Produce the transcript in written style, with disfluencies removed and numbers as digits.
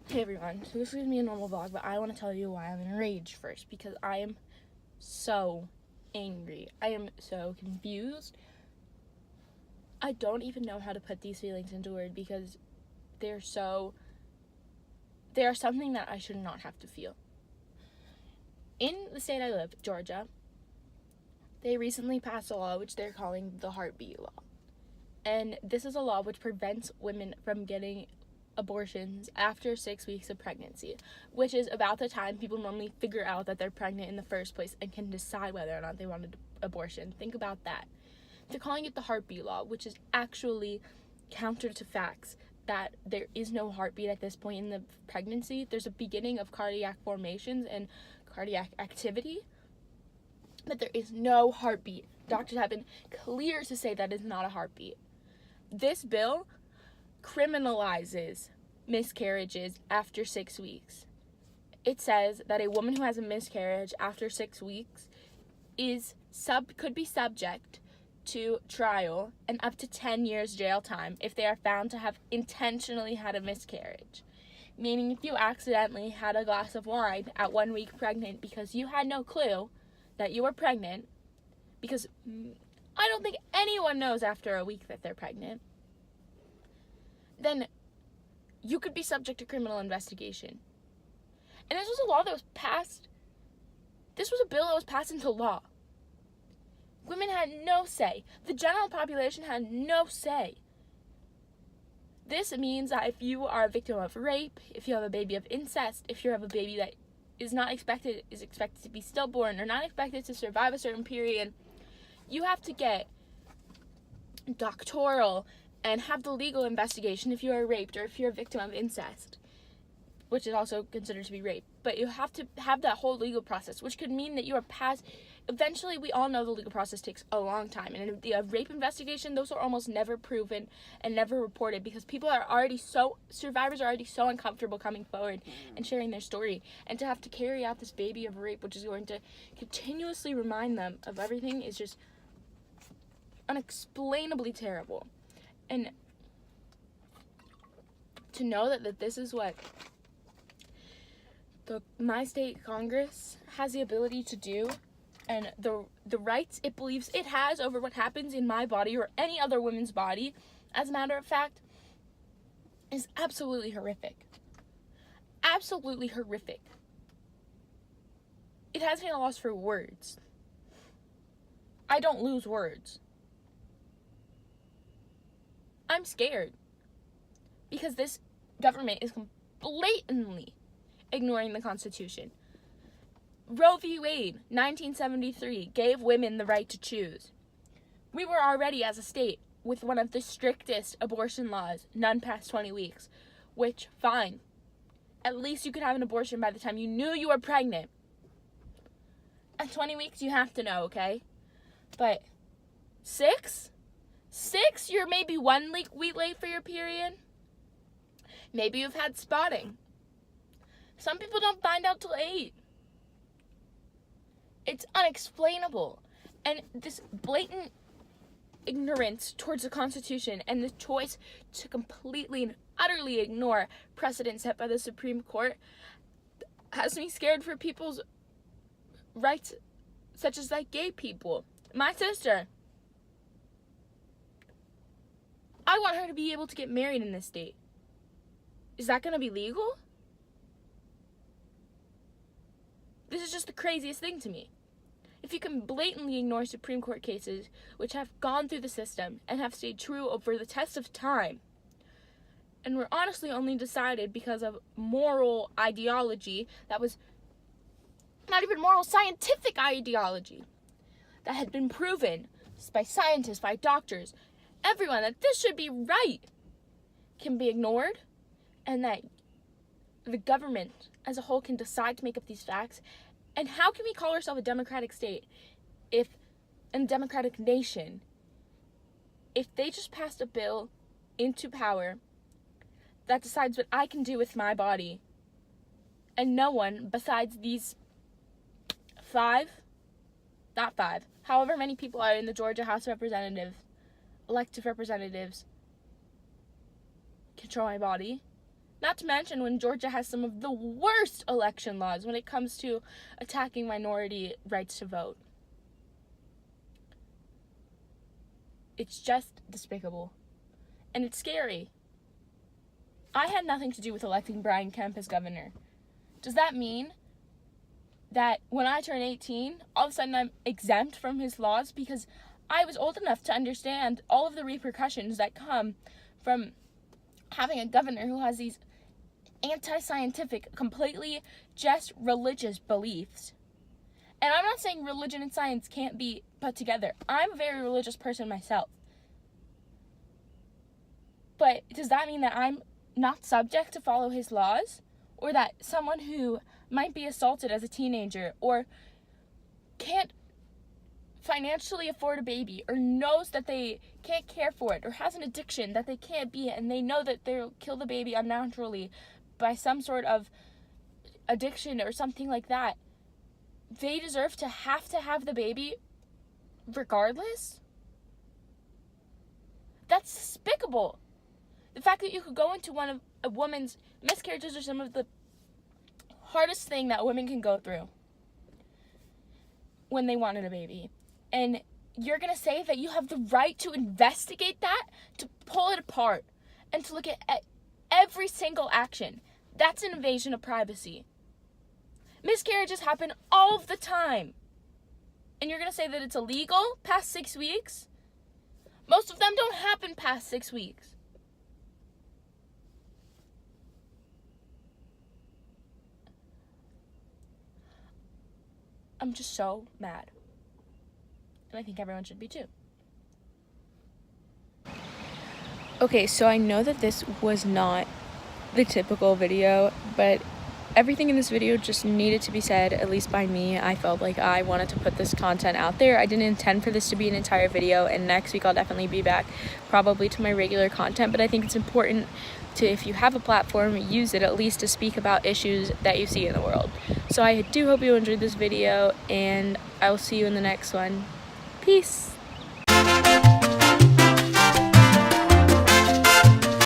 Hey everyone, so this is going to be a normal vlog, but I want to tell you why I'm in a rage first, because I am so angry. I am so confused. I don't even know how to put these feelings into words because they are something that I should not have to feel. In the state I live, Georgia, they recently passed a law which they're calling the heartbeat law. And this is a law which prevents women from getting abortions after 6 weeks of pregnancy, which is about the time people normally figure out that they're pregnant in the first place and can decide whether or not they want an abortion. Think about that. They're calling it the heartbeat law, which is actually counter to facts that there is no heartbeat at this point in the pregnancy. There's a beginning of cardiac formations and cardiac activity, but there is no heartbeat. Doctors have been clear to say that is not a heartbeat. This bill criminalizes miscarriages after 6 weeks. It says that a woman who has a miscarriage after 6 weeks could be subject to trial and up to 10 years jail time if they are found to have intentionally had a miscarriage. Meaning if you accidentally had a glass of wine at 1 week pregnant because you had no clue that you were pregnant, because I don't think anyone knows after a week that they're pregnant, then you could be subject to criminal investigation. And this was a law that was passed. This was a bill that was passed into law. Women had no say. The general population had no say. This means that if you are a victim of rape, if you have a baby of incest, if you have a baby that is expected to be stillborn or not expected to survive a certain period, you have to get doctoral and have the legal investigation if you are raped or if you're a victim of incest, which is also considered to be rape. But you have to have that whole legal process, which could mean that you are past. Eventually, we all know the legal process takes a long time. And in the rape investigation, those are almost never proven and never reported because survivors are already so uncomfortable coming forward and sharing their story. And to have to carry out this baby of rape, which is going to continuously remind them of everything, is just unexplainably terrible. And to know that this is what my state Congress has the ability to do, and the rights it believes it has over what happens in my body or any other woman's body, as a matter of fact, is absolutely horrific. Absolutely horrific. It has me at a loss for words. I don't lose words. I'm scared because this government is blatantly ignoring the Constitution. Roe v. Wade, 1973, gave women the right to choose. We were already, as a state, with one of the strictest abortion laws, none past 20 weeks, which, fine. At least you could have an abortion by the time you knew you were pregnant. At 20 weeks, you have to know, okay? But 6? 6, you're maybe 1 week late for your period. Maybe you've had spotting. Some people don't find out till 8. It's unexplainable. And this blatant ignorance towards the Constitution and the choice to completely and utterly ignore precedent set by the Supreme Court has me scared for people's rights, such as like gay people. My sister, I want her to be able to get married in this state. Is that going to be legal? This is just the craziest thing to me. If you can blatantly ignore Supreme Court cases which have gone through the system and have stayed true over the test of time, and were honestly only decided because of moral ideology that was not even moral, scientific ideology that had been proven by scientists, by doctors, everyone, that this should be right, can be ignored, and that the government as a whole can decide to make up these facts. And how can we call ourselves a democratic state and a democratic nation if they just passed a bill into power that decides what I can do with my body, and no one besides these however many people are in the Georgia House of elected representatives, control my body, Not to mention when Georgia has some of the worst election laws when it comes to attacking minority rights to vote. It's just despicable. And it's scary. I had nothing to do with electing Brian Kemp as governor. Does that mean that when I turn 18, all of a sudden I'm exempt from his laws because I was old enough to understand all of the repercussions that come from having a governor who has these anti-scientific, completely just religious beliefs? And I'm not saying religion and science can't be put together. I'm a very religious person myself. But does that mean that I'm not subject to follow his laws? Or that someone who might be assaulted as a teenager or can't financially afford a baby or knows that they can't care for it or has an addiction that they can't be and they know that they'll kill the baby unnaturally by some sort of addiction or something like that, they deserve to have the baby regardless? That's despicable. The fact that you could go into one of a woman's miscarriages are some of the hardest thing that women can go through when they wanted a baby. And you're going to say that you have the right to investigate that, to pull it apart, and to look at every single action. That's an invasion of privacy. Miscarriages happen all of the time. And you're going to say that it's illegal past 6 weeks? Most of them don't happen past 6 weeks. I'm just so mad. And I think everyone should be too. Okay, so I know that this was not the typical video, but everything in this video just needed to be said, at least by me. I felt like I wanted to put this content out there. I didn't intend for this to be an entire video, and next week I'll definitely be back probably to my regular content, but I think it's important to, if you have a platform, use it at least to speak about issues that you see in the world. So I do hope you enjoyed this video, and I will see you in the next one. Peace!